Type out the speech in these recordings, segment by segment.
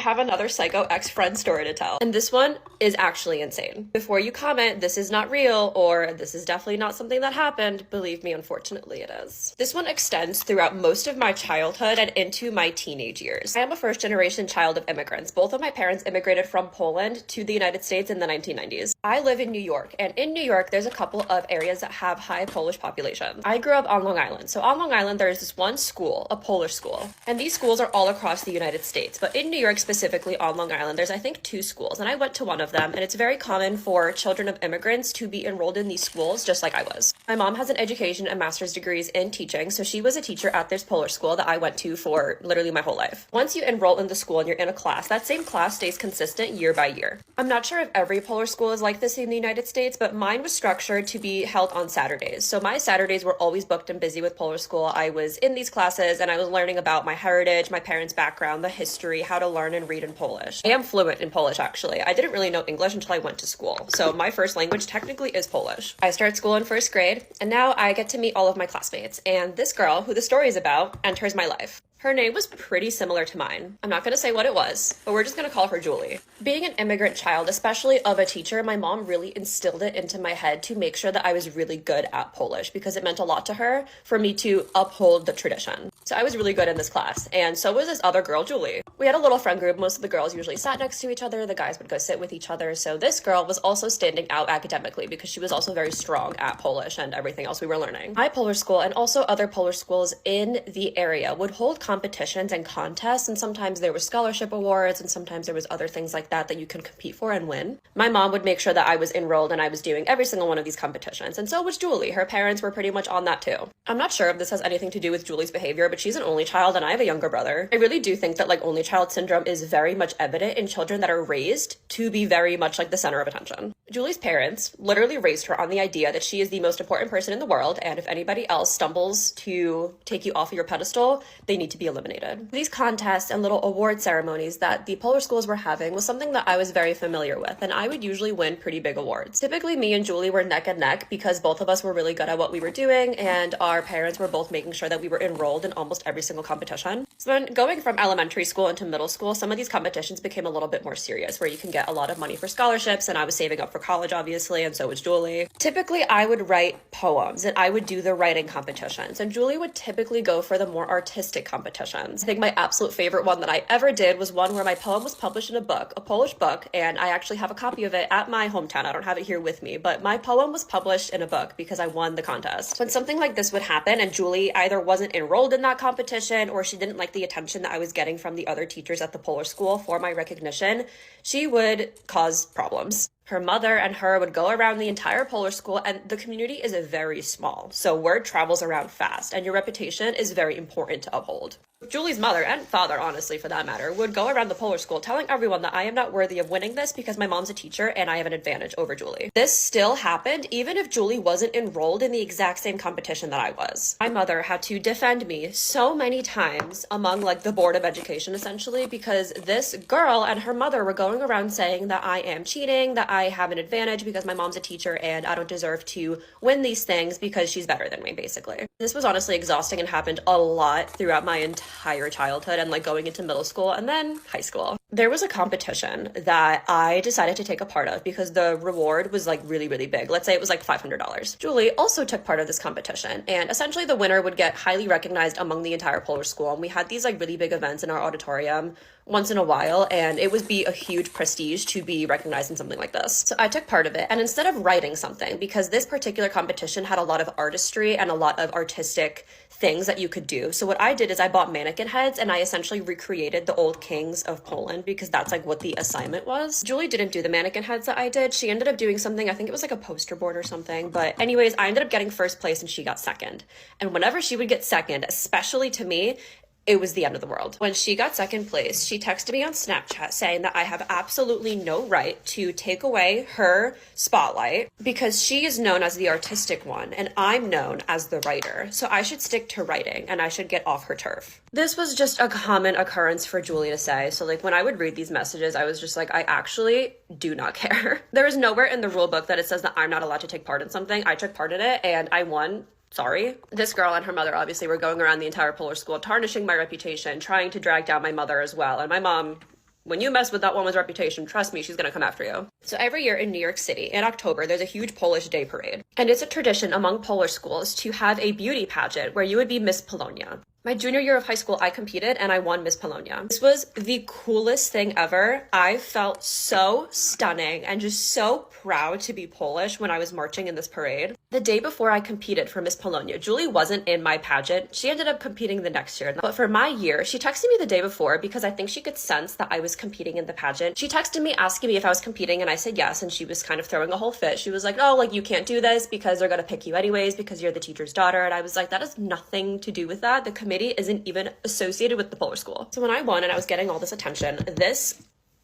Have another psycho ex-friend story to tell. And this one is actually insane. Before you comment, this is not real, or this is definitely not something that happened, believe me, unfortunately it is. This one extends throughout most of my childhood and into my teenage years. I am a first-generation child of immigrants. Both of my parents immigrated from Poland to the United States in the 1990s. I live in New York, and in New York, there's a couple of areas that have high Polish populations. I grew up on Long Island. So on Long Island, there's this one school, a Polish school, and these schools are all across the United States. But in New York, specifically on Long Island, there's I think 2 schools, and I went to one of them, and it's very common for children of immigrants to be enrolled in these schools just like I was. My mom has an education and master's degrees in teaching, so she was a teacher at this Polish school that I went to for literally my whole life. Once you enroll in the school and you're in a class, that same class stays consistent year by year. I'm not sure if every Polish school is like this in the United States, but mine was structured to be held on Saturdays. So my Saturdays were always booked and busy with Polish school. I was in these classes and I was learning about my heritage, my parents' background, the history, how to learn and read in Polish. I am fluent in Polish, actually. I didn't really know English until I went to school. So my first language technically is Polish. I start school in first grade, and now I get to meet all of my classmates. And this girl, who the story is about, enters my life. Her name was pretty similar to mine. I'm not going to say what it was, but we're just going to call her Julie. Being an immigrant child, especially of a teacher, my mom really instilled it into my head to make sure that I was really good at Polish because it meant a lot to her for me to uphold the tradition. So I was really good in this class, and so was this other girl, Julie. We had a little friend group. Most of the girls usually sat next to each other. The guys would go sit with each other. So this girl was also standing out academically because she was also very strong at Polish and everything else we were learning. My Polish school and also other Polish schools in the area would hold competitions and contests, and sometimes there were scholarship awards, and sometimes there was other things like that that you can compete for and win. My mom would make sure that I was enrolled and I was doing every single one of these competitions, and so was Julie. Her parents were pretty much on that too. I'm not sure if this has anything to do with Julie's behavior, but she's an only child and I have a younger brother. I really do think that like only child syndrome is very much evident in children that are raised to be very much like the center of attention. Julie's parents literally raised her on the idea that she is the most important person in the world, and if anybody else stumbles to take you off of your pedestal, they need to be eliminated. These contests and little award ceremonies that the Polish schools were having was something that I was very familiar with, and I would usually win pretty big awards. Typically, me and Julie were neck and neck because both of us were really good at what we were doing, and our parents were both making sure that we were enrolled in almost every single competition. So then going from elementary school into middle school, some of these competitions became a little bit more serious, where you can get a lot of money for scholarships, and I was saving up for college, obviously, and so was Julie. Typically, I would write poems, and I would do the writing competitions, and Julie would typically go for the more artistic competitions. I think my absolute favorite one that I ever did was one where my poem was published in a book, a Polish book, and I actually have a copy of it at my hometown. I don't have it here with me, but my poem was published in a book because I won the contest. When something like this would happen and Julie either wasn't enrolled in that competition or she didn't like the attention that I was getting from the other teachers at the Polish school for my recognition, she would cause problems. Her mother and her would go around the entire Polish school, and the community is very small, so word travels around fast, and your reputation is very important to uphold. Julie's mother, and father honestly for that matter, would go around the Polish school telling everyone that I am not worthy of winning this because my mom's a teacher and I have an advantage over Julie. This still happened even if Julie wasn't enrolled in the exact same competition that I was. My mother had to defend me so many times among like the board of education essentially because this girl and her mother were going around saying that I am cheating, that I have an advantage because my mom's a teacher and I don't deserve to win these things because she's better than me, basically. This was honestly exhausting and happened a lot throughout my entire childhood and like going into middle school and then high school. There was a competition that I decided to take a part of because the reward was like really, really big. Let's say it was like $500. Julie also took part of this competition, and essentially the winner would get highly recognized among the entire Polish school. And we had these like really big events in our auditorium once in a while, and it would be a huge prestige to be recognized in something like this. So I took part of it, and instead of writing something, because this particular competition had a lot of artistry and a lot of artistic things that you could do. So what I did is I bought mannequin heads and I essentially recreated the old kings of Poland because that's like what the assignment was. Julie didn't do the mannequin heads that I did. She ended up doing something, I think it was like a poster board or something. But anyways, I ended up getting first place and she got second. And whenever she would get second, especially to me, it was the end of the world. When she got second place, she texted me on Snapchat saying that I have absolutely no right to take away her spotlight because she is known as the artistic one and I'm known as the writer. So I should stick to writing and I should get off her turf. This was just a common occurrence for Julie to say. So like when I would read these messages, I was just like, I actually do not care. There is nowhere in the rule book that it says that I'm not allowed to take part in something. I took part in it and I won. Sorry. This girl and her mother obviously were going around the entire Polish school, tarnishing my reputation, trying to drag down my mother as well. And my mom When you mess with that woman's reputation, trust me, she's gonna come after you. So every year in New York City, in October, there's a huge Polish Day parade. And it's a tradition among Polish schools to have a beauty pageant where you would be Miss Polonia. My junior year of high school, I competed and I won Miss Polonia. This was the coolest thing ever. I felt so stunning and just so proud to be Polish when I was marching in this parade. The day before I competed for Miss Polonia, Julie wasn't in my pageant. She ended up competing the next year. But for my year, she texted me the day before because I think she could sense that I was competing in the pageant. She texted me asking me if I was competing and I said yes, and she was kind of throwing a whole fit. She was like, oh, like you can't do this because they're gonna pick you anyways because you're the teacher's daughter. And I was like, that has nothing to do with that. The committee isn't even associated with the Polish school. So when I won and I was getting all this attention, this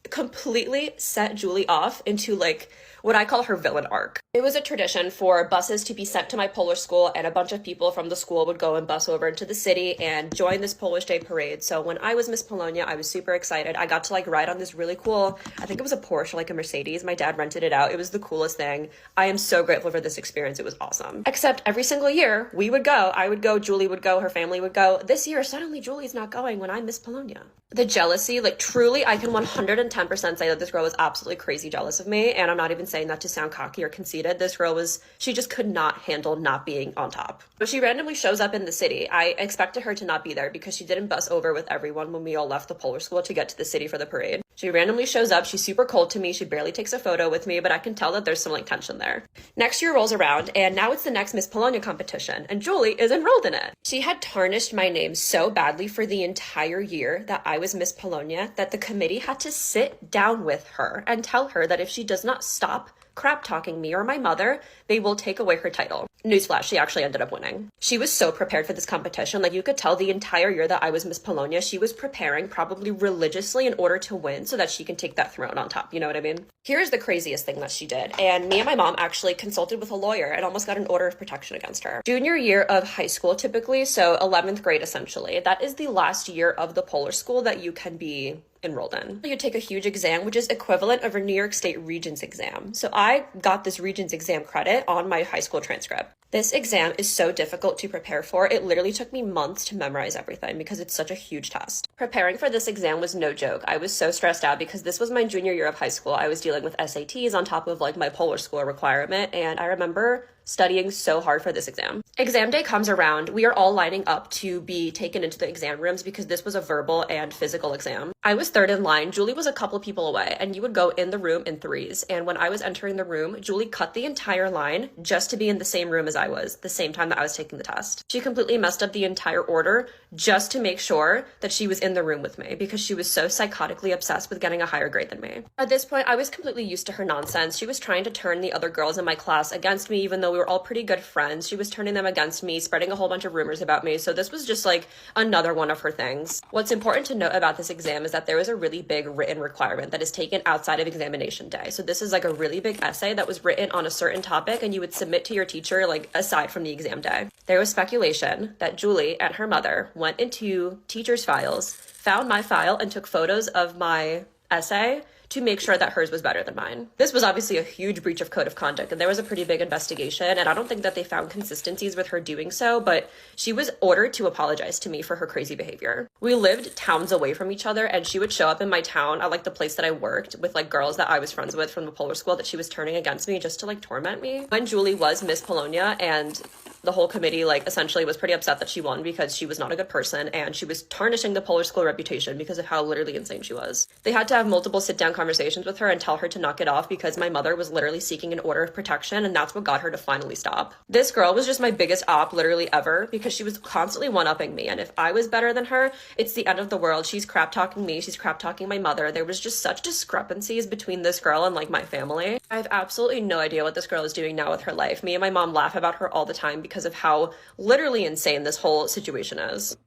completely set Julie off into like what I call her villain arc. It was a tradition for buses to be sent to my Polish school, and a bunch of people from the school would go and bus over into the city and join this Polish Day parade. So when I was Miss Polonia, I was super excited. I got to like ride on this really cool, I think it was a Porsche, like a Mercedes. My dad rented it out. It was the coolest thing. I am so grateful for this experience. It was awesome. Except every single year we would go, I would go, Julie would go, her family would go. This year, suddenly Julie's not going when I'm Miss Polonia. The jealousy, like truly, I can 110% say that this girl was absolutely crazy jealous of me. And I'm not even saying that to sound cocky or conceited. This girl was, she just could not handle not being on top. But she randomly shows up in the city. I expected her to not be there because she didn't bus over with everyone when we all left the Polish school to get to the city for the parade. She randomly shows up. She's super cold to me. She barely takes a photo with me, but I can tell that there's some like tension there. Next year rolls around and now it's the next Miss Polonia competition and Julie is enrolled in it. She had tarnished my name so badly for the entire year that I was Miss Polonia that the committee had to sit down with her and tell her that if she does not stop crap talking me or my mother, they will take away her title. Newsflash, she actually ended up winning. She was so prepared for this competition. Like you could tell the entire year that I was Miss Polonia, she was preparing probably religiously in order to win so that she can take that throne on top. You know what I mean? Here's the craziest thing that she did. And me and my mom actually consulted with a lawyer and almost got an order of protection against her. Junior year of high school typically, so 11th grade essentially, that is the last year of the Polish school that you can be enrolled in. You take a huge exam, which is equivalent of a New York State Regents exam. So I got this Regents exam credit on my high school transcript. This exam is so difficult to prepare for. It literally took me months to memorize everything because it's such a huge test. Preparing for this exam was no joke. I was so stressed out because this was my junior year of high school. I was dealing with SATs on top of like my Polish school requirement, and I remember studying so hard for this exam. Exam day comes around. We are all lining up to be taken into the exam rooms because this was a verbal and physical exam. I was third in line. Julie was a couple people away, and you would go in the room in threes. And when I was entering the room, Julie cut the entire line just to be in the same room as I was, the same time that I was taking the test. She completely messed up the entire order just to make sure that she was in the room with me because she was so psychotically obsessed with getting a higher grade than me. At this point, I was completely used to her nonsense. She was trying to turn the other girls in my class against me, even though we were all pretty good friends. She was turning them against me, spreading a whole bunch of rumors about me. So this was just like another one of her things. What's important to note about this exam is that there was a really big written requirement that is taken outside of examination day. So this is like a really big essay that was written on a certain topic and you would submit to your teacher like aside from the exam day. There was speculation that Julie and her mother went into teachers' files, found my file and took photos of my essay to make sure that hers was better than mine. This was obviously a huge breach of code of conduct, and there was a pretty big investigation, and I don't think that they found consistencies with her doing so, but she was ordered to apologize to me for her crazy behavior. We lived towns away from each other, and she would show up in my town at like the place that I worked with like girls that I was friends with from the Polish school that she was turning against me just to like torment me. When Julie was Miss Polonia and the whole committee like essentially was pretty upset that she won because she was not a good person and she was tarnishing the Polish school reputation because of how literally insane she was. They had to have multiple sit-down conversations with her and tell her to knock it off because my mother was literally seeking an order of protection, and that's what got her to finally stop. This girl was just my biggest op literally ever because she was constantly one-upping me, and if I was better than her, it's the end of the world. She's crap talking me, she's crap talking my mother. There was just such discrepancies between this girl and like my family. I have absolutely no idea what this girl is doing now with her life. Me and my mom laugh about her all the time because of how literally insane this whole situation is.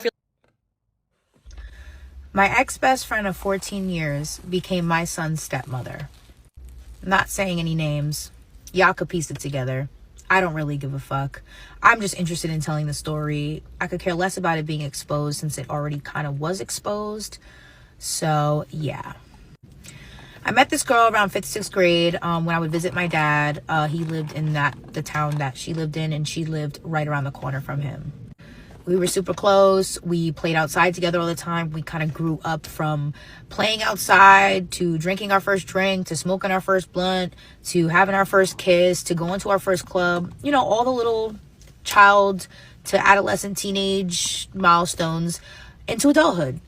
My ex-best friend of 14 years became my son's stepmother. I'm not saying any names. Y'all could piece it together. I don't really give a fuck. I'm just interested in telling the story. I could care less about it being exposed since it already kind of was exposed. So, yeah. I met this girl around 5th, 6th grade when I would visit my dad. He lived in the town that she lived in, and she lived right around the corner from him. We were super close. We played outside together all the time. We kind of grew up from playing outside to drinking our first drink, to smoking our first blunt, to having our first kiss, to going to our first club. You know, all the little child to adolescent, teenage milestones into adulthood.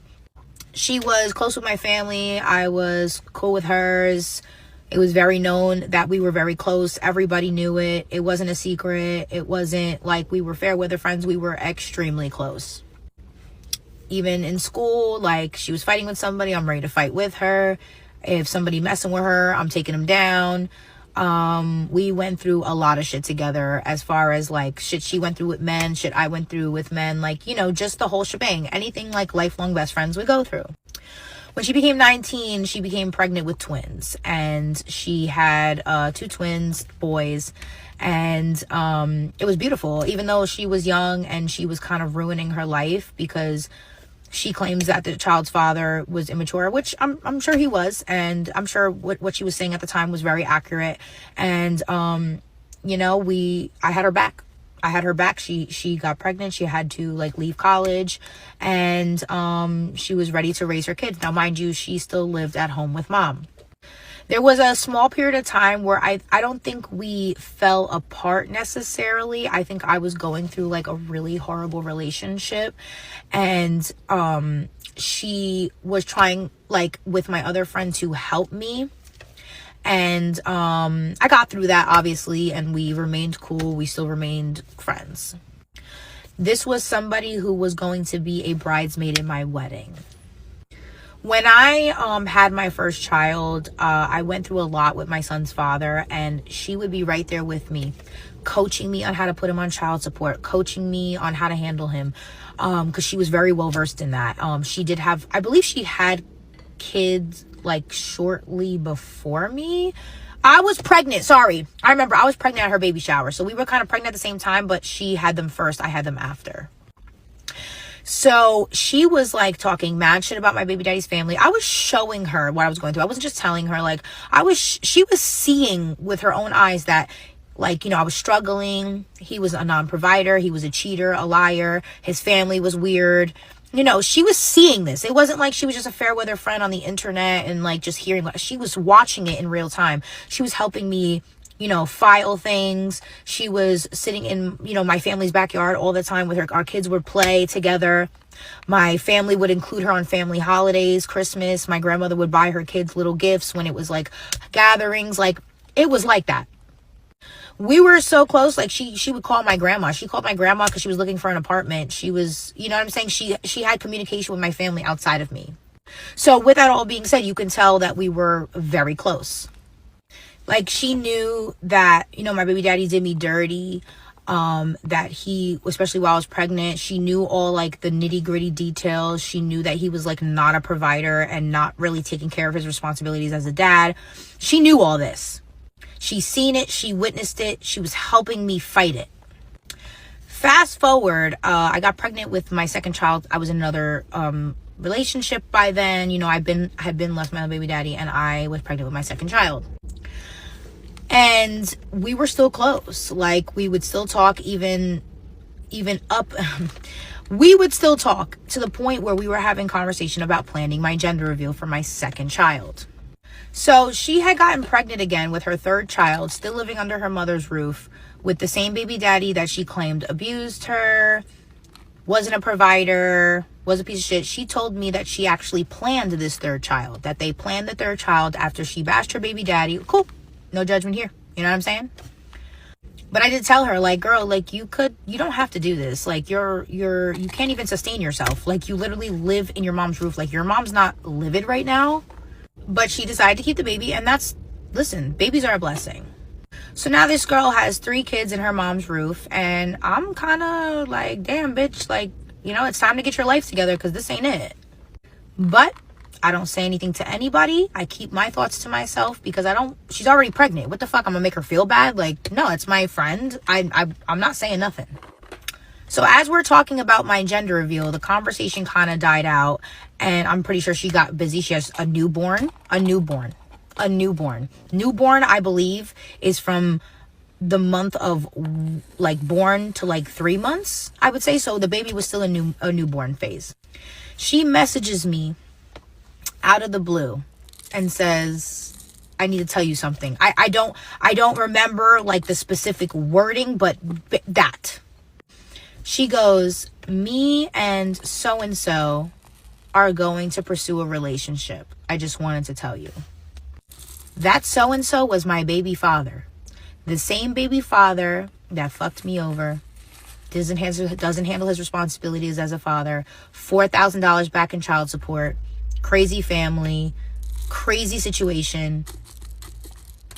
She was close with my family. I was cool with hers. It was very known that we were very close. Everybody knew it. It wasn't a secret. It wasn't like we were fair weather friends. We were extremely close. Even in school, like, she was fighting with somebody, I'm ready to fight with her. If somebody messing with her, I'm taking them down. We went through a lot of shit together, as far as like shit she went through with men, shit I went through with men, like, you know, just the whole shebang. Anything like lifelong best friends would go through. When she became 19, she became pregnant with twins, and she had 2 twins, boys, and it was beautiful. Even though she was young and she was kind of ruining her life, because she claims that the child's father was immature, which I'm sure he was, and I'm sure what she was saying at the time was very accurate. And you know, I had her back. She got pregnant. She had to like leave college, and she was ready to raise her kids. Now, mind you, she still lived at home with mom. There was a small period of time where I don't think we fell apart necessarily. I think I was going through like a really horrible relationship, and she was trying, like, with my other friend, to help me. And I got through that, obviously, and we remained cool. We still remained friends. This was somebody who was going to be a bridesmaid in my wedding. When I had my first child, I went through a lot with my son's father, and she would be right there with me, coaching me on how to put him on child support, coaching me on how to handle him, because she was very well versed in that. She did have, I believe she had kids like shortly before me. I was pregnant. Sorry. I remember I was pregnant at her baby shower. So we were kind of pregnant at the same time, but she had them first. I had them after. So she was like talking mad shit about my baby daddy's family. I was showing her what I was going through. I wasn't just telling her. Like, she was seeing with her own eyes that, like, you know, I was struggling. He was a non-provider. He was a cheater, a liar. His family was weird. You know, she was seeing this. It wasn't like she was just a fair weather friend on the internet and like just hearing. She was watching it in real time. She was helping me, you know, file things. She was sitting in, you know, my family's backyard all the time with her. Our kids would play together. My family would include her on family holidays, Christmas. My grandmother would buy her kids little gifts when it was like gatherings. Like, it was like that. We were so close. Like, she would call my grandma. She called my grandma because she was looking for an apartment. She was, you know what I'm saying? She had communication with my family outside of me. So with that all being said, you can tell that we were very close. Like, she knew that, you know, my baby daddy did me dirty. That he, especially while I was pregnant, she knew all like the nitty gritty details. She knew that he was like not a provider and not really taking care of his responsibilities as a dad. She knew all this. She seen it. She witnessed it. She was helping me fight it. Fast forward, I got pregnant with my second child. I was in another relationship by then. You know, I had been left my baby daddy, and I was pregnant with my second child. And we were still close. Like, we would still talk even up. We would still talk to the point where we were having conversation about planning my gender reveal for my second child. So she had gotten pregnant again with her third child, still living under her mother's roof with the same baby daddy that she claimed abused her, wasn't a provider, was a piece of shit. She told me that she actually planned this third child, that they planned the third child after she bashed her baby daddy. Cool. No judgment here. You know what I'm saying? But I did tell her, like, girl, like, you don't have to do this. Like, you can't even sustain yourself. Like, you literally live in your mom's roof. Like, your mom's not livid right now. But she decided to keep the baby, and listen, babies are a blessing. So now this girl has 3 kids in her mom's roof, and I'm kind of like, damn, bitch, like, you know, it's time to get your life together, because this ain't it. But I don't say anything to anybody. I keep my thoughts to myself, because she's already pregnant. What the fuck? I'm gonna make her feel bad? Like, no, it's my friend. I'm not saying nothing. So as we're talking about my gender reveal, the conversation kind of died out, and I'm pretty sure she got busy. She has a newborn. Newborn, I believe, is from the month of like born to like 3 months, I would say. So the baby was still a newborn phase. She messages me out of the blue and says, I need to tell you something. I don't remember like the specific wording, but that. She goes, me and so are going to pursue a relationship. I just wanted to tell you. That so was my baby father. The same baby father that fucked me over, doesn't handle his responsibilities as a father, $4,000 back in child support, crazy family, crazy situation,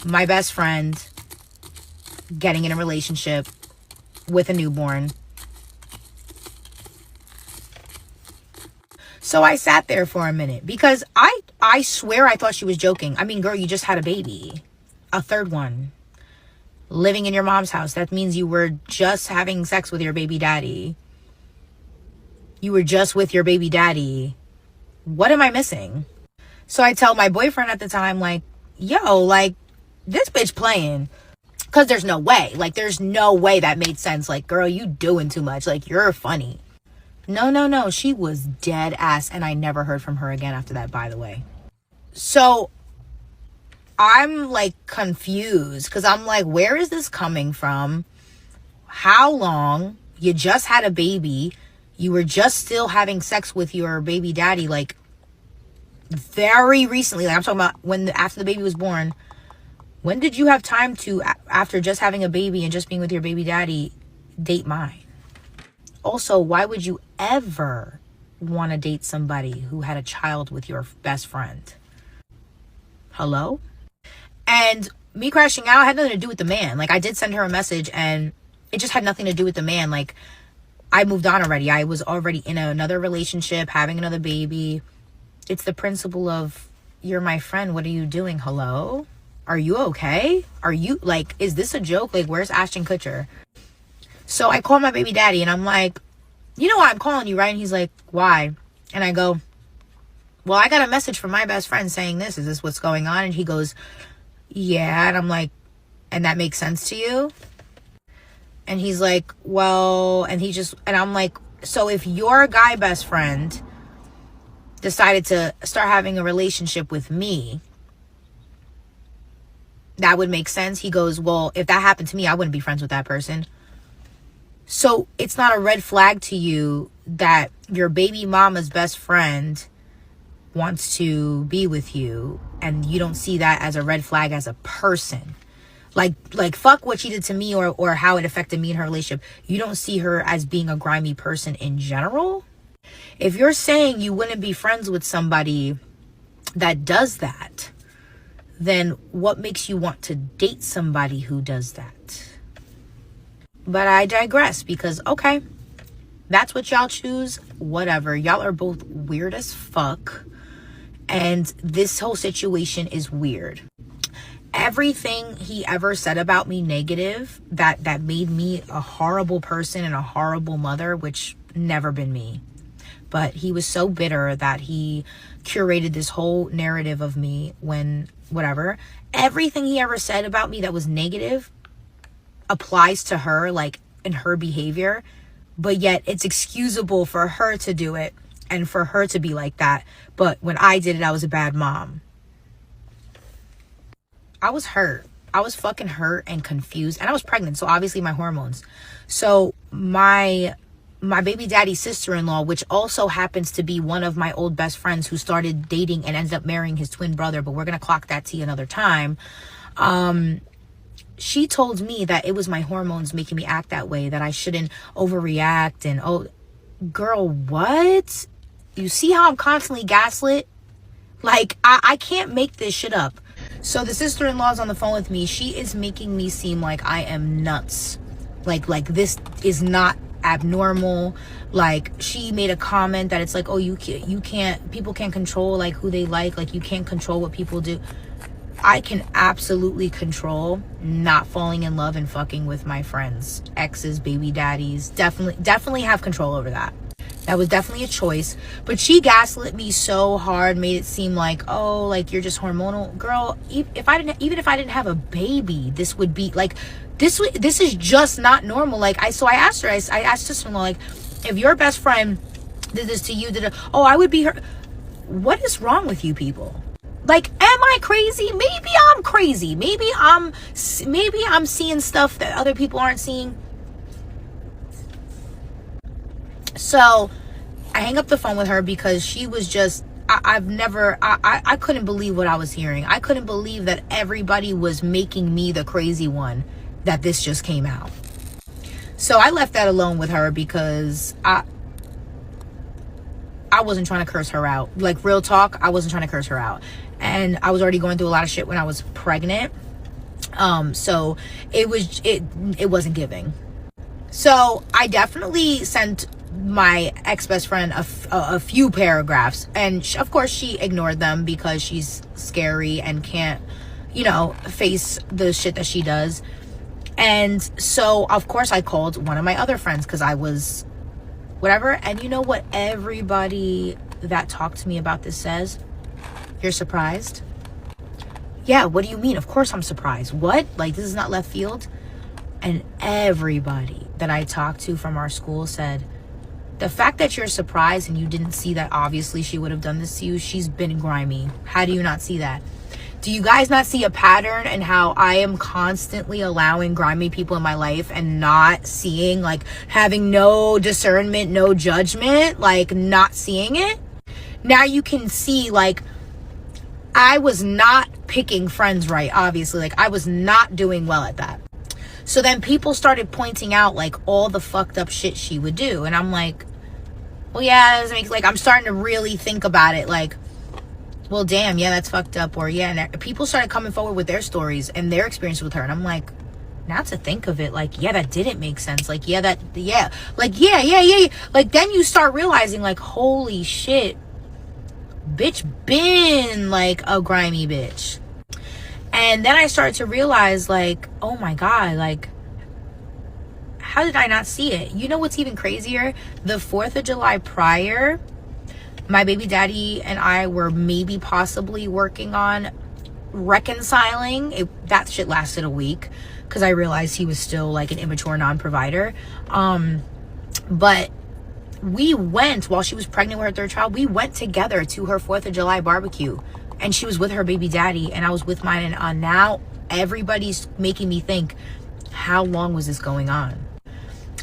my best friend getting in a relationship with a newborn. So I sat there for a minute because I swear I thought she was joking. I mean, girl, you just had a baby, a third one, living in your mom's house. That means you were just having sex with your baby daddy. You were just with your baby daddy. What am I missing? So I tell my boyfriend at the time, like, yo, like, this bitch playing. Because there's no way. Like, there's no way that made sense. Like, girl, you doing too much. Like, you're funny. No. She was dead ass. And I never heard from her again after that, by the way. So I'm like confused because I'm like, where is this coming from? How long? You just had a baby. You were just still having sex with your baby daddy, like very recently. Like I'm talking about after the baby was born. When did you have time to, after just having a baby and just being with your baby daddy, date mine? Also, why would you ever want to date somebody who had a child with your best friend? Hello? And me crashing out had nothing to do with the man. Like, I did send her a message and it just had nothing to do with the man. Like, I moved on already. I was already in another relationship, having another baby. It's the principle of, you're my friend. What are you doing? Hello? Are you okay? Are you, like, is this a joke? Like, where's Ashton Kutcher? So I called my baby daddy and I'm like, you know why I'm calling you, right? And he's like, why? And I go, well, I got a message from my best friend saying this. Is this what's going on? And he goes, yeah. And I'm like, and that makes sense to you? And he's like, well, and I'm like, so if your guy best friend decided to start having a relationship with me, that would make sense. He goes, well, if that happened to me, I wouldn't be friends with that person. So it's not a red flag to you that your baby mama's best friend wants to be with you and you don't see that as a red flag as a person. Like fuck what she did to me or how it affected me in her relationship. You don't see her as being a grimy person in general. If you're saying you wouldn't be friends with somebody that does that, then what makes you want to date somebody who does that? But I digress because, okay, that's what y'all choose. Whatever. Y'all are both weird as fuck. And this whole situation is weird. Everything he ever said about me negative, that made me a horrible person and a horrible mother, which never been me. But he was so bitter that he curated this whole narrative of me when, whatever. Everything he ever said about me that was negative applies to her, like in her behavior. But yet it's excusable for her to do it and for her to be like that. But when I did it, I was a bad mom. I was hurt. I was fucking hurt and confused. And I was pregnant, so obviously my hormones. So my baby daddy's sister-in-law, which also happens to be one of my old best friends who started dating and ended up marrying his twin brother, but we're going to clock that tea another time. She told me that it was my hormones making me act that way, that I shouldn't overreact. And, oh, girl, what? You see how I'm constantly gaslit? Like, I can't make this shit up. So the sister-in-law's on the phone with me. She is making me seem like I am nuts. Like this is not abnormal. Like, she made a comment that it's like, oh, you can't, people can't control like who they like you can't control what people do. I can absolutely control not falling in love and fucking with my friends, exes, baby daddies. Definitely have control over that. That was definitely a choice. But she gaslit me so hard, made it seem like, oh, like you're just hormonal. Girl, even if I didn't have a baby, this would be like, this is just not normal. Like I asked her, I asked sister-in-law, like, if your best friend did this to you, oh, I would be her. What is wrong with you people? Like, am I crazy? Maybe I'm crazy. Maybe I'm seeing stuff that other people aren't seeing. So I hang up the phone with her because she was just, I couldn't believe what I was hearing. I couldn't believe that everybody was making me the crazy one, that this just came out. So I left that alone with her because I wasn't trying to curse her out. Like, real talk, I wasn't trying to curse her out. And I was already going through a lot of shit when I was pregnant. So it wasn't giving. So I definitely sent my ex-best friend a few paragraphs, and of course she ignored them because she's scary and can't, face the shit that she does. And so of course I called one of my other friends because I was whatever. And you know what everybody that talked to me about this says? You're surprised? Yeah, what do you mean? Of course I'm surprised. What? Like, this is not left field? And everybody that I talked to from our school said, the fact that you're surprised and you didn't see that obviously she would have done this to you, she's been grimy. How do you not see that? Do you guys not see a pattern in how I am constantly allowing grimy people in my life and not seeing, like, having no discernment, no judgment, like, not seeing it? Now you can see, like, I was not picking friends right, obviously. Like, I was not doing well at that. So then people started pointing out, like, all the fucked up shit she would do. And I'm like, well, yeah, like, I'm starting to really think about it. Like, well, damn, yeah, that's fucked up. Or, yeah, and people started coming forward with their stories and their experience with her. And I'm like, now to think of it, like, yeah, that didn't make sense. Like, yeah, Like, yeah. Like, then you start realizing, like, holy shit, bitch been, like, a grimy bitch. And then I started to realize, like, oh my God, like, how did I not see it? You know what's even crazier? The 4th of July prior, my baby daddy and I were maybe possibly working on reconciling. That shit lasted a week because I realized he was still, like, an immature non-provider. But we went, while she was pregnant with her 3rd child, we went together to her 4th of July barbecue. And she was with her baby daddy and I was with mine. And now everybody's making me think, how long was this going on?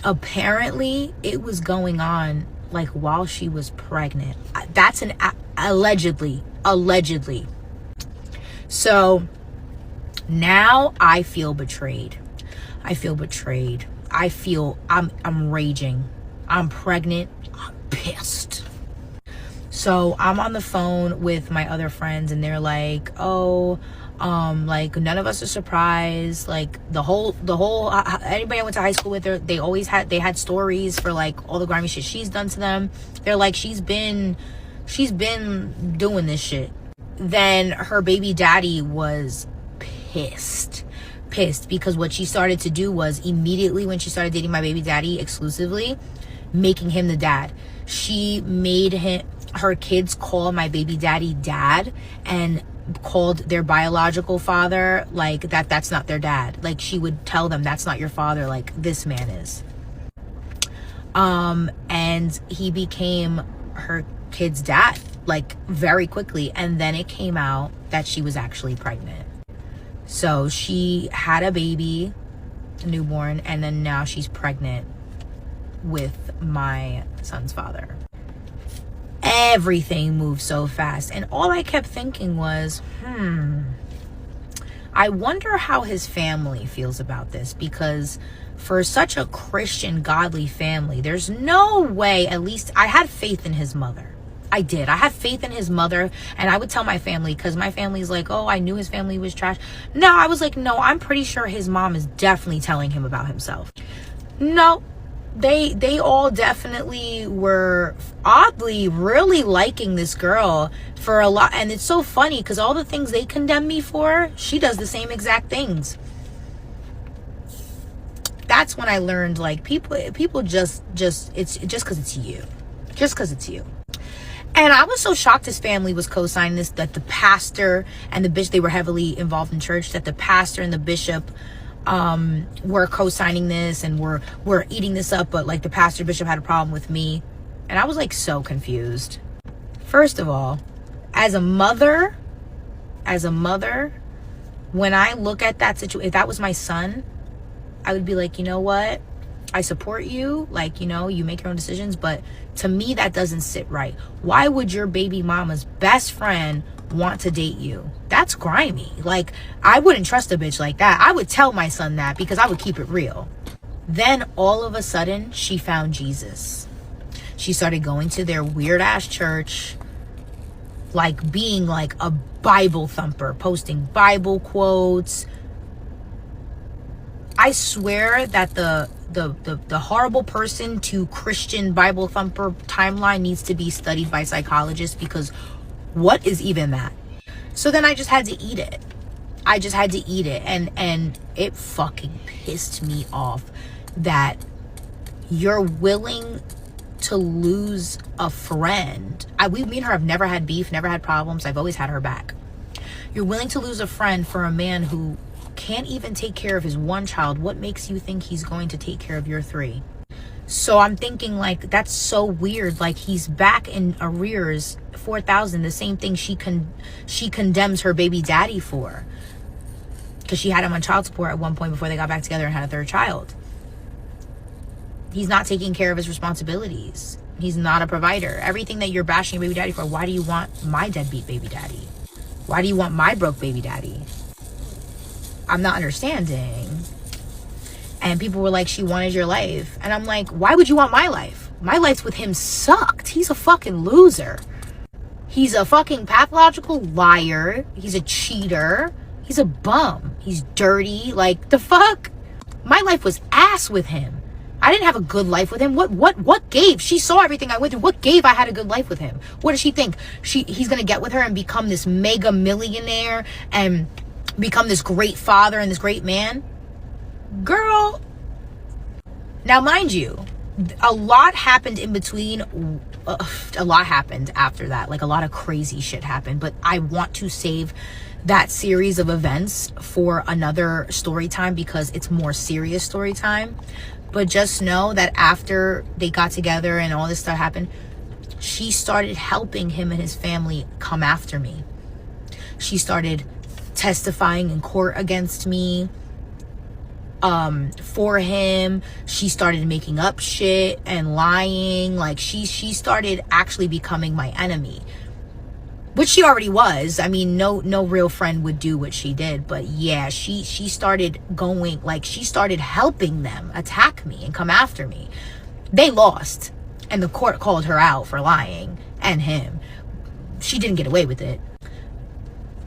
Apparently it was going on, like, while she was pregnant. That's allegedly. So now I feel betrayed. I feel I'm raging. I'm pregnant. I'm pissed. So I'm on the phone with my other friends and they're like, oh, like, none of us are surprised. Like, the whole anybody I went to high school with, they had stories for, like, all the grimy shit she's done to them. They're like, she's been doing this shit. Then her baby daddy was pissed because what she started to do was, immediately when she started dating my baby daddy exclusively, making him the dad. She made her kids call my baby daddy dad and called their biological father, like, that's not their dad. Like, she would tell them, that's not your father, like, this man is. And he became her kid's dad, like, very quickly. And then it came out that she was actually pregnant. So she had a baby, a newborn, and then now she's pregnant with my son's father. Everything moved so fast. And all I kept thinking was, I wonder how his family feels about this, because for such a Christian, godly family, there's no way, at least I had faith in his mother. I did. I had faith in his mother, and I would tell my family, because my family's like, oh, I knew his family was trash. No, I was like, no, I'm pretty sure his mom is definitely telling him about himself. No, they all definitely were oddly really liking this girl for a lot. And it's so funny because all the things they condemn me for, she does the same exact things. That's when I learned, like, people just it's just because it's you. just because it's you. And I was so shocked his family was co-signing this, that the pastor and the bishop, they were heavily involved in church, that the pastor and the bishop were co-signing this and were eating this up, but like the pastor bishop had a problem with me. And I was like so confused. First of all, as a mother, when I look at that situation, if that was my son, I would be like, you know what? I support you. Like, you know, you make your own decisions. But to me, that doesn't sit right. Why would your baby mama's best friend want to date you? That's grimy. Like, I wouldn't trust a bitch like that. I would tell my son that because I would keep it real. Then all of a sudden, she found Jesus. She started going to their weird ass church, like being like a Bible thumper, posting Bible quotes. I swear that the horrible person to Christian Bible thumper timeline needs to be studied by psychologists, because what is even that? So then I just had to eat it. And it fucking pissed me off that you're willing to lose a friend. Me and her have never had beef, never had problems. I've always had her back. You're willing to lose a friend for a man who can't even take care of his one child. What makes you think he's going to take care of your 3? So I'm thinking, like, that's so weird. Like, he's back in arrears, $4,000, the same thing she condemns her baby daddy for, because she had him on child support at one point before they got back together and had a 3rd child. He's not taking care of his responsibilities. He's not a provider. Everything that you're bashing your baby daddy for, why do you want my deadbeat baby daddy? Why do you want my broke baby daddy? I'm not understanding. And people were like, she wanted your life. And I'm like, why would you want my life? My life with him sucked. He's a fucking loser. He's a fucking pathological liar. He's a cheater. He's a bum. He's dirty. Like, the fuck? My life was ass with him. I didn't have a good life with him. What gave? She saw everything I went through. What gave I had a good life with him? What does she think? He's gonna get with her and become this mega millionaire and become this great father and this great man? Girl. Now, mind you, a lot happened in between. A lot happened after that. Like, a lot of crazy shit happened. But I want to save that series of events for another story time, because it's more serious story time. But just know that after they got together and all this stuff happened, she started helping him and his family come after me. She started testifying in court against me for him. She started making up shit and lying. Like, she started actually becoming my enemy, which she already was. I mean, no real friend would do what she did. But yeah, she started going, like, she started helping them attack me and come after me. They lost, and the court called her out for lying, and him. She didn't get away with it.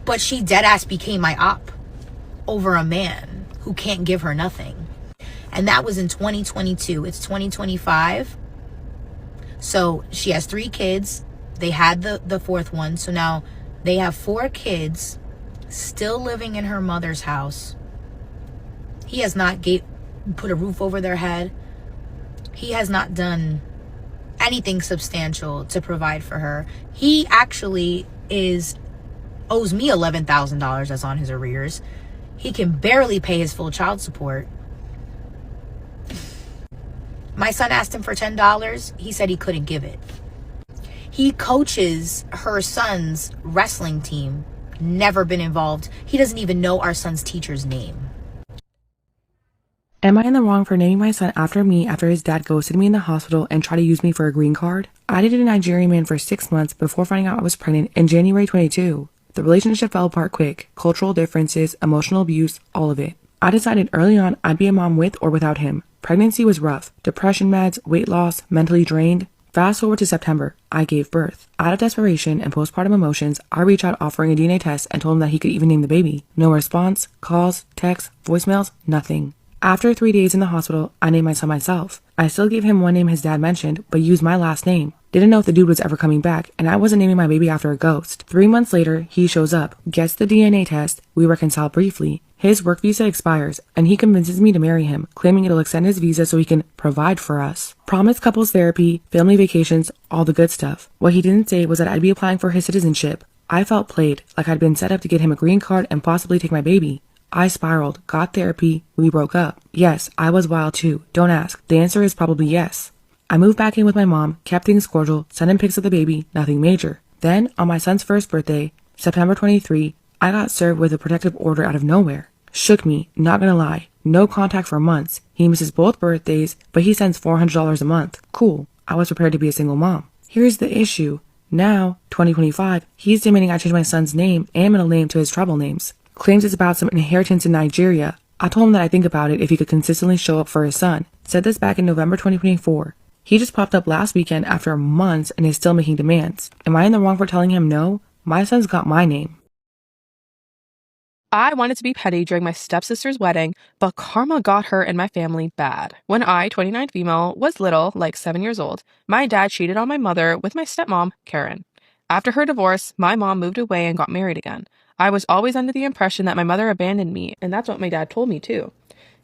But she deadass became my op over a man who can't give her nothing. And that was in 2022. It's 2025. So she has 3 kids. They had the 4th one. So now they have 4 kids still living in her mother's house. He has not put a roof over their head. He has not done anything substantial to provide for her. He actually owes me $11,000 that's on his arrears. He can barely pay his full child support. My son asked him for $10. He said he couldn't give it. He coaches her son's wrestling team. Never been involved. He doesn't even know our son's teacher's name. Am I in the wrong for naming my son after me after his dad ghosted me in the hospital and tried to use me for a green card? I dated a Nigerian man for 6 months before finding out I was pregnant in January 22. The relationship fell apart quick. Cultural differences, emotional abuse, all of it. I decided early on I'd be a mom with or without him. Pregnancy was rough. Depression meds, weight loss, mentally drained. Fast forward to September, I gave birth. Out of desperation and postpartum emotions, I reached out offering a DNA test and told him that he could even name the baby. No response, calls, texts, voicemails, nothing. After 3 days in the hospital, I named my son myself. I still gave him one name his dad mentioned, but used my last name. Didn't know if the dude was ever coming back, and I wasn't naming my baby after a ghost. 3 months later, he shows up, gets the DNA test, we reconcile briefly. His work visa expires, and he convinces me to marry him, claiming it'll extend his visa so he can provide for us. Promised couples therapy, family vacations, all the good stuff. What he didn't say was that I'd be applying for his citizenship. I felt played, like I'd been set up to get him a green card and possibly take my baby. I spiraled, got therapy, we broke up. Yes, I was wild too, don't ask. The answer is probably yes. I moved back in with my mom, kept things cordial, sent him pics of the baby, nothing major. Then, on my son's first birthday, September 23, I got served with a protective order out of nowhere. Shook me, not gonna lie. No contact for months. He misses both birthdays, but he sends $400 a month. Cool. I was prepared to be a single mom. Here's the issue. Now, 2025, he's demanding I change my son's name and middle name to his tribal names. Claims it's about some inheritance in Nigeria. I told him that I'd think about it if he could consistently show up for his son. Said this back in November 2024. He just popped up last weekend after months and is still making demands. Am I in the wrong for telling him no? My son's got my name. I wanted to be petty during my stepsister's wedding, but karma got her and my family bad. When I, 29 female, was little, like 7 years old, my dad cheated on my mother with my stepmom, Karen. After her divorce, my mom moved away and got married again. I was always under the impression that my mother abandoned me, and that's what my dad told me too.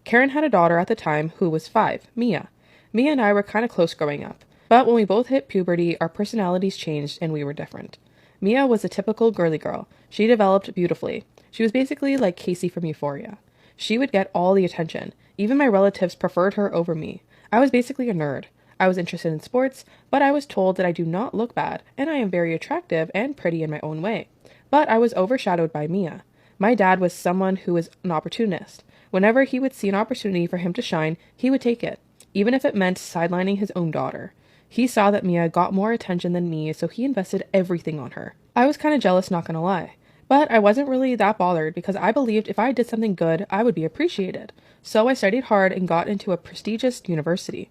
Karen had a daughter at the time who was 5, Mia. Mia and I were kind of close growing up, but when we both hit puberty, our personalities changed and we were different. Mia was a typical girly girl. She developed beautifully. She was basically like Casey from Euphoria. She would get all the attention. Even my relatives preferred her over me. I was basically a nerd. I was interested in sports, but I was told that I do not look bad, and I am very attractive and pretty in my own way. But I was overshadowed by Mia. My dad was someone who was an opportunist. Whenever he would see an opportunity for him to shine, he would take it, even if it meant sidelining his own daughter. He saw that Mia got more attention than me, so he invested everything on her. I was kind of jealous, not gonna lie. But I wasn't really that bothered because I believed if I did something good, I would be appreciated. So I studied hard and got into a prestigious university.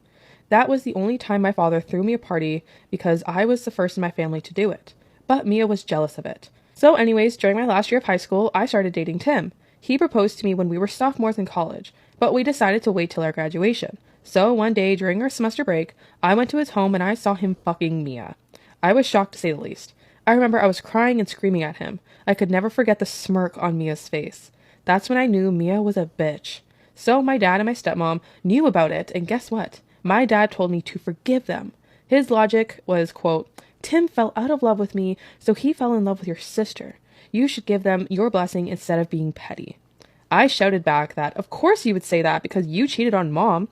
That was the only time my father threw me a party because I was the first in my family to do it. But Mia was jealous of it. So anyways, during my last year of high school, I started dating Tim. He proposed to me when we were sophomores in college, but we decided to wait till our graduation. So one day during our semester break, I went to his home and I saw him fucking Mia. I was shocked to say the least. I remember I was crying and screaming at him. I could never forget the smirk on Mia's face. That's when I knew Mia was a bitch. So my dad and my stepmom knew about it, and guess what? My dad told me to forgive them. His logic was, quote, Tim fell out of love with me, so he fell in love with your sister. You should give them your blessing instead of being petty. I shouted back that, of course you would say that because you cheated on mom.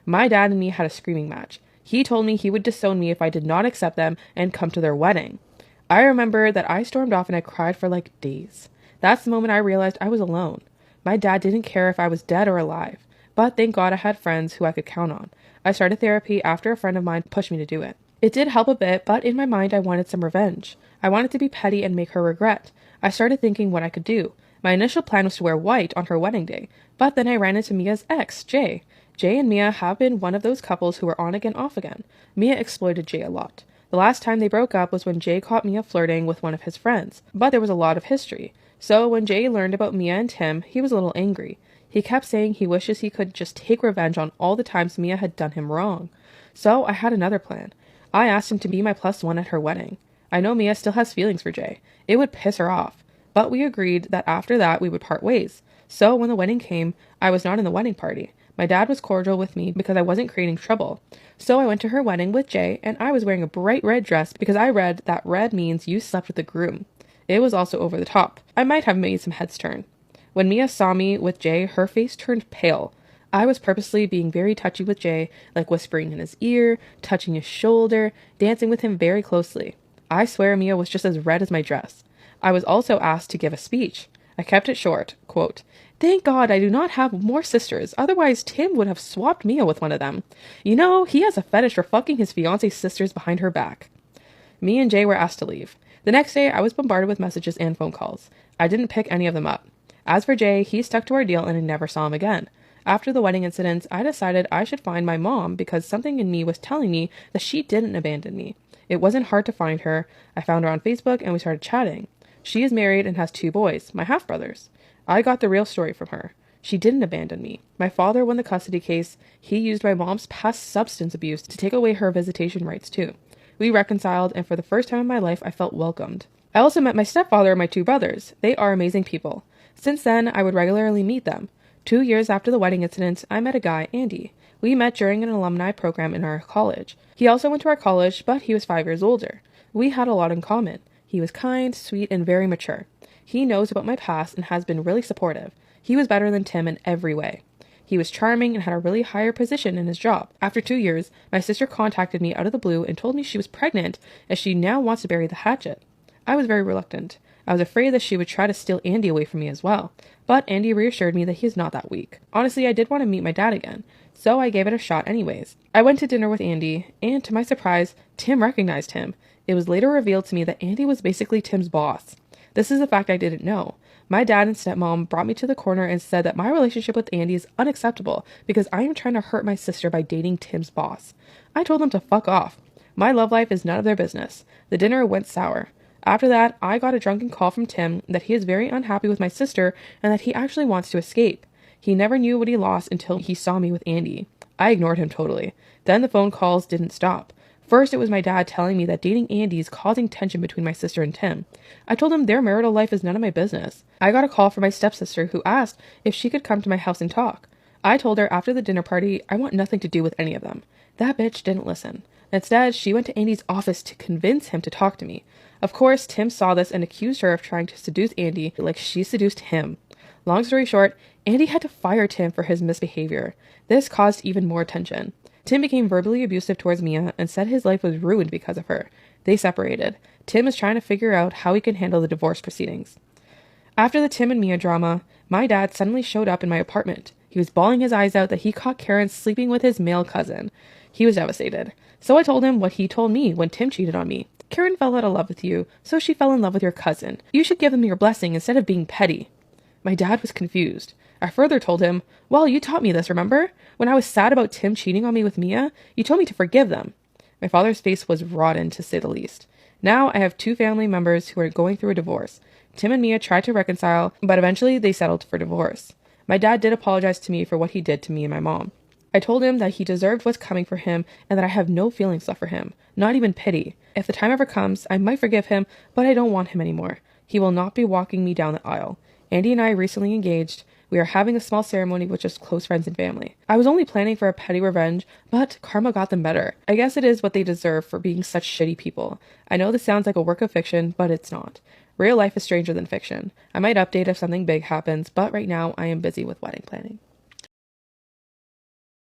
My dad and me had a screaming match. He told me he would disown me if I did not accept them and come to their wedding. I remember that I stormed off and I cried for like days. That's the moment I realized I was alone. My dad didn't care if I was dead or alive, but thank God I had friends who I could count on. I started therapy after a friend of mine pushed me to do it. It did help a bit, but in my mind I wanted some revenge. I wanted to be petty and make her regret. I started thinking what I could do. My initial plan was to wear white on her wedding day, but then I ran into Mia's ex, Jay. Jay and Mia have been one of those couples who are on again, off again. Mia exploited Jay a lot. The last time they broke up was when Jay caught Mia flirting with one of his friends, but there was a lot of history. So when Jay learned about Mia and Tim, he was a little angry. He kept saying he wishes he could just take revenge on all the times Mia had done him wrong. So I had another plan. I asked him to be my +1 at her wedding. I know Mia still has feelings for Jay. It would piss her off. But we agreed that after that we would part ways. So when the wedding came, I was not in the wedding party. My dad was cordial with me because I wasn't creating trouble. So I went to her wedding with Jay, and I was wearing a bright red dress because I read that red means you slept with the groom. It was also over the top. I might have made some heads turn. When Mia saw me with Jay, her face turned pale. I was purposely being very touchy with Jay, like whispering in his ear, touching his shoulder, dancing with him very closely. I swear Mia was just as red as my dress. I was also asked to give a speech. I kept it short, quote, Thank God I do not have more sisters, otherwise Tim would have swapped Mia with one of them. You know, he has a fetish for fucking his fiance's sisters behind her back. Me and Jay were asked to leave. The next day, I was bombarded with messages and phone calls. I didn't pick any of them up. As for Jay, he stuck to our deal and I never saw him again. After the wedding incident, I decided I should find my mom because something in me was telling me that she didn't abandon me. It wasn't hard to find her. I found her on Facebook and we started chatting. She is married and has 2 boys, my half-brothers. I got the real story from her. She didn't abandon me. My father won the custody case. He used my mom's past substance abuse to take away her visitation rights too. We reconciled, and for the first time in my life, I felt welcomed. I also met my stepfather and my 2 brothers. They are amazing people. Since then, I would regularly meet them. 2 years after the wedding incident, I met a guy, Andy. We met during an alumni program in our college. He also went to our college, but he was 5 years older. We had a lot in common. He was kind, sweet, and very mature. He knows about my past and has been really supportive. He was better than Tim in every way. He was charming and had a really higher position in his job. After 2 years, my sister contacted me out of the blue and told me she was pregnant as she now wants to bury the hatchet. I was very reluctant. I was afraid that she would try to steal Andy away from me as well. But Andy reassured me that he is not that weak. Honestly, I did want to meet my dad again, so I gave it a shot anyways. I went to dinner with Andy, and to my surprise, Tim recognized him. It was later revealed to me that Andy was basically Tim's boss. This is a fact I didn't know. My dad and stepmom brought me to the corner and said that my relationship with Andy is unacceptable because I am trying to hurt my sister by dating Tim's boss. I told them to fuck off. My love life is none of their business. The dinner went sour. After that, I got a drunken call from Tim that he is very unhappy with my sister and that he actually wants to escape. He never knew what he lost until he saw me with Andy. I ignored him totally. Then the phone calls didn't stop. First, it was my dad telling me that dating Andy is causing tension between my sister and Tim. I told him their marital life is none of my business. I got a call from my stepsister who asked if she could come to my house and talk. I told her after the dinner party I want nothing to do with any of them. That bitch didn't listen. Instead, she went to Andy's office to convince him to talk to me. Of course, Tim saw this and accused her of trying to seduce Andy like she seduced him. Long story short, Andy had to fire Tim for his misbehavior. This caused even more tension. Tim became verbally abusive towards Mia and said his life was ruined because of her. They separated. Tim is trying to figure out how he can handle the divorce proceedings. After the Tim and Mia drama, my dad suddenly showed up in my apartment. He was bawling his eyes out that he caught Karen sleeping with his male cousin. He was devastated. So I told him what he told me when Tim cheated on me. Karen fell out of love with you, so she fell in love with your cousin. You should give them your blessing instead of being petty. My dad was confused. I further told him, well, you taught me this, remember? When I was sad about Tim cheating on me with Mia, you told me to forgive them. My father's face was rotten, to say the least. Now I have 2 family members who are going through a divorce. Tim and Mia tried to reconcile, but eventually they settled for divorce. My dad did apologize to me for what he did to me and my mom. I told him that he deserved what's coming for him and that I have no feelings left for him, not even pity. If the time ever comes, I might forgive him, but I don't want him anymore. He will not be walking me down the aisle. Andy and I recently engaged. We are having a small ceremony with just close friends and family. I was only planning for a petty revenge, but karma got them better. I guess it is what they deserve for being such shitty people. I know this sounds like a work of fiction, but it's not. Real life is stranger than fiction. I might update if something big happens, but right now I am busy with wedding planning.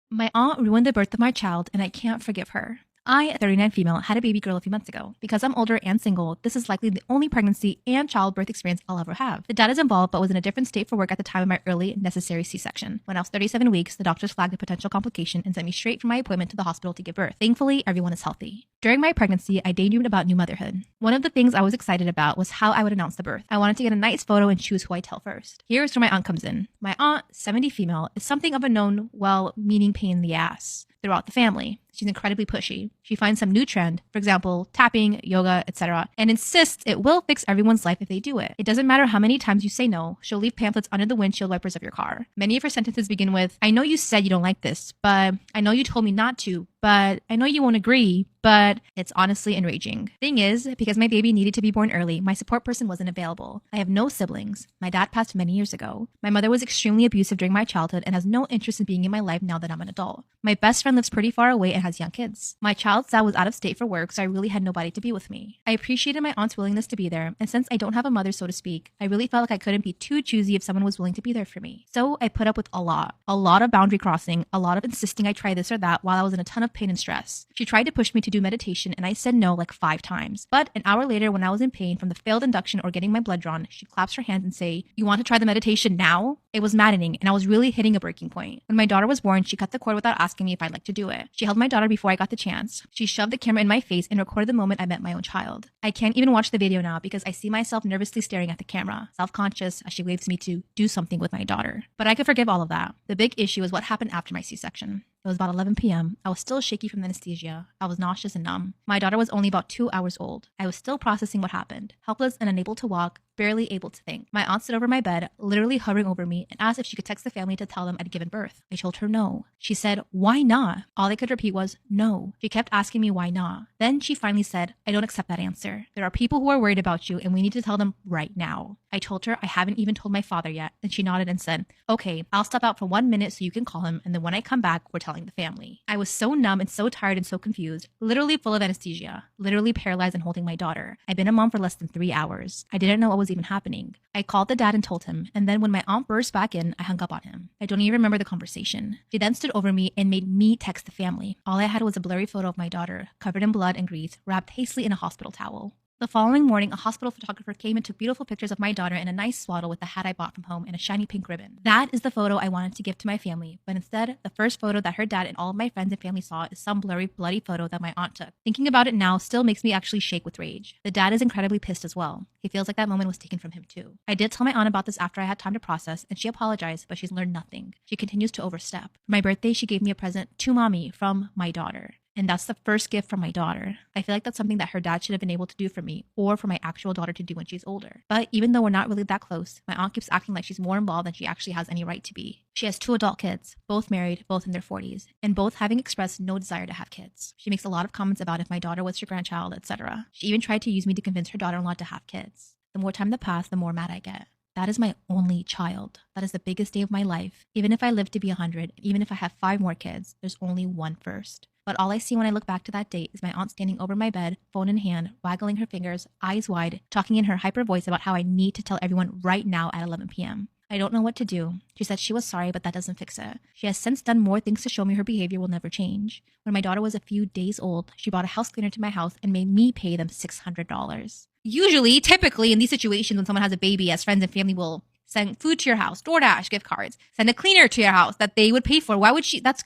My aunt ruined the birth of my child, and I can't forgive her. I, a 39 female, had a baby girl a few months ago. Because I'm older and single, this is likely the only pregnancy and childbirth experience I'll ever have. The dad is involved, but was in a different state for work at the time of my early, necessary C-section. When I was 37 weeks, the doctors flagged a potential complication and sent me straight from my appointment to the hospital to give birth. Thankfully, everyone is healthy. During my pregnancy, I daydreamed about new motherhood. One of the things I was excited about was how I would announce the birth. I wanted to get a nice photo and choose who I tell first. Here's where my aunt comes in. My aunt, 70 female, is something of a known, well-meaning pain in the ass throughout the family. She's incredibly pushy. She finds some new trend, for example, tapping, yoga, etc., and insists it will fix everyone's life if they do it. It doesn't matter how many times you say no, she'll leave pamphlets under the windshield wipers of your car. Many of her sentences begin with, I know you said you don't like this, but I know you told me not to, but I know you won't agree, but it's honestly enraging. Thing is, because my baby needed to be born early, my support person wasn't available. I have no siblings. My dad passed many years ago. My mother was extremely abusive during my childhood and has no interest in being in my life now that I'm an adult. My best friend lives pretty far away and has young kids. My child's dad was out of state for work, so I really had nobody to be with me. I appreciated my aunt's willingness to be there, and since I don't have a mother, so to speak, I really felt like I couldn't be too choosy if someone was willing to be there for me. So I put up with a lot of boundary crossing, a lot of insisting I try this or that while I was in a ton of pain and stress. She tried to push me to do meditation, and I said no like 5 times. But an hour later, when I was in pain from the failed induction or getting my blood drawn, she claps her hands and say, "You want to try the meditation now?" It was maddening, and I was really hitting a breaking point. When my daughter was born, she cut the cord without asking me if I'd like to do it. She held my daughter before I got the chance. She shoved the camera in my face and recorded the moment I met my own child. I can't even watch the video now because I see myself nervously staring at the camera, self-conscious as she waves me to do something with my daughter. But I could forgive all of that. The big issue is what happened after my C-section. It was about 11 p.m. I was still shaky from the anesthesia. I was nauseous and numb. My daughter was only about 2 hours old. I was still processing what happened. Helpless and unable to walk, barely able to think. My aunt stood over my bed, literally hovering over me, and asked if she could text the family to tell them I'd given birth. I told her no. She said, "Why not?" All I could repeat was, "No." She kept asking me why not. Then she finally said, "I don't accept that answer. There are people who are worried about you, and we need to tell them right now." I told her I haven't even told my father yet, and she nodded and said, "Okay, I'll step out for 1 minute so you can call him, and then when I come back, we're telling the family." I was so numb and so tired and so confused, literally full of anesthesia, literally paralyzed and holding my daughter. I'd been a mom for less than 3 hours. I didn't know what was even happening. I called the dad and told him, and then when my aunt burst back in, I hung up on him. I don't even remember the conversation. She then stood over me and made me text the family. All I had was a blurry photo of my daughter, covered in blood and grease, wrapped hastily in a hospital towel. The following morning, a hospital photographer came and took beautiful pictures of my daughter in a nice swaddle with the hat I bought from home and a shiny pink ribbon. That is the photo I wanted to give to my family, but instead, the first photo that her dad and all of my friends and family saw is some blurry, bloody photo that my aunt took. Thinking about it now still makes me actually shake with rage. The dad is incredibly pissed as well. He feels like that moment was taken from him too. I did tell my aunt about this after I had time to process, and she apologized, but she's learned nothing. She continues to overstep. For my birthday, she gave me a present to mommy from my daughter. And that's the first gift from my daughter. I feel like that's something that her dad should have been able to do for me or for my actual daughter to do when she's older. But even though we're not really that close, my aunt keeps acting like she's more involved than she actually has any right to be. She has 2 adult kids, both married, both in their 40s, and both having expressed no desire to have kids. She makes a lot of comments about if my daughter was her grandchild, etc. She even tried to use me to convince her daughter-in-law to have kids. The more time that passes, the more mad I get. That is my only child. That is the biggest day of my life. Even if I live to be 100, even if I have 5 more kids, there's only one first. But all I see when I look back to that date is my aunt standing over my bed, phone in hand, waggling her fingers, eyes wide, talking in her hyper voice about how I need to tell everyone right now at 11 p.m. I don't know what to do. She said she was sorry, but that doesn't fix it. She has since done more things to show me her behavior will never change. When my daughter was a few days old, she brought a house cleaner to my house and made me pay them $600. Usually, typically in these situations when someone has a baby, as friends and family will send food to your house, DoorDash, gift cards, send a cleaner to your house that they would pay for. Why would she? That's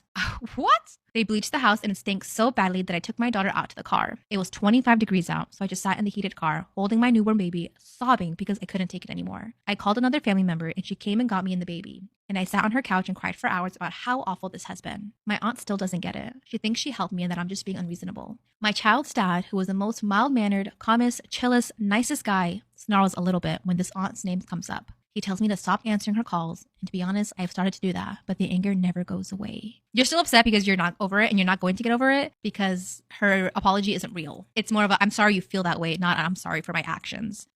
what? They bleached the house and it stank so badly that I took my daughter out to the car. It was 25 degrees out, so I just sat in the heated car, holding my newborn baby, sobbing because I couldn't take it anymore. I called another family member and she came and got me and the baby. And I sat on her couch and cried for hours about how awful this has been. My aunt still doesn't get it. She thinks she helped me and that I'm just being unreasonable. My child's dad, who was the most mild-mannered, calmest, chillest, nicest guy, snarls a little bit when this aunt's name comes up. He tells me to stop answering her calls, and to be honest, I've started to do that, but the anger never goes away. You're still upset because you're not over it, and you're not going to get over it because her apology isn't real. It's more of a, I'm sorry you feel that way, not I'm sorry for my actions.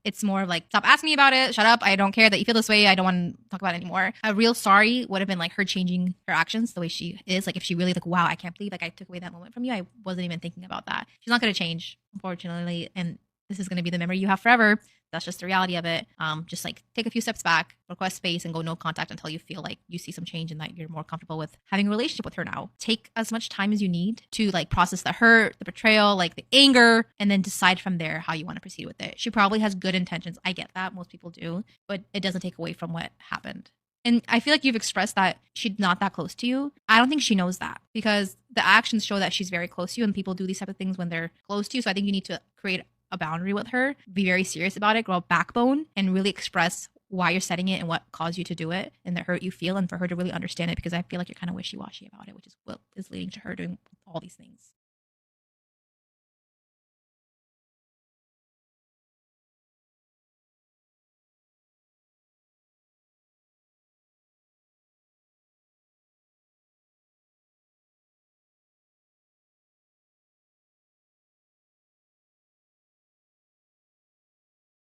It's more of like, stop asking me about it, shut up, I don't care that you feel this way, I don't want to talk about it anymore. A real sorry would have been like her changing her actions the way she is. Like if she really like, wow, I can't believe like I took away that moment from you, I wasn't even thinking about that. She's not going to change, unfortunately, and this is going to be the memory you have forever. That's just the reality of it. Just like take a few steps back, request space, and go no contact until you feel like you see some change and that you're more comfortable with having a relationship with her now. Take as much time as you need to like process the hurt, the betrayal, like the anger, and then decide from there how you want to proceed with it. She probably has good intentions. I get that. Most people do, but it doesn't take away from what happened. And I feel like you've expressed that she's not that close to you. I don't think she knows that because the actions show that she's very close to you and people do these type of things when they're close to you. So I think you need to create a boundary with her, be very serious about it, grow a backbone, and really express why you're setting it and what caused you to do it and the hurt you feel, and for her to really understand it, because I feel like you're kind of wishy-washy about it, which is what is leading to her doing all these things.